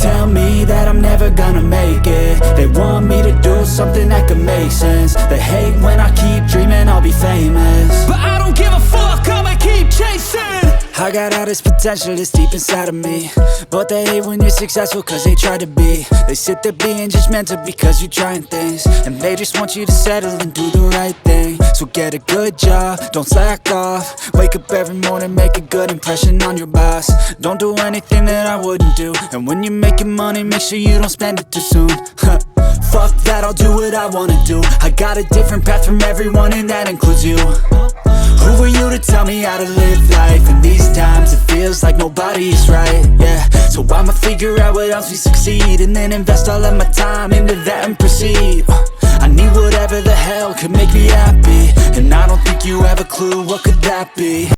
tell me that I'm never gonna make it. They want me to do something that could make sense. They hate when I keep dreaming I'll be famous, but I don't give a fuck, I'ma keep chasing. I got all this potential that's deep inside of me, but they hate when you're successful cause they try to be. They sit there being judgmental because you're trying things, and they just want you to settle and do the right thing. So get a good job, don't slack off. Wake up every morning, make a good impression on your boss. Don't do anything that I wouldn't do, and when you're making money, make sure you don't spend it too soon. Fuck that, I'll do what I wanna do. I got a different path from everyone, and that includes you. Who are you to tell me how to live life? In these times it feels like nobody is right, yeah. So I'ma figure out what else we succeed, and then invest all of my time into that and proceed. I need whatever the hell could make me happy, and I don't think you have a clue what could that be.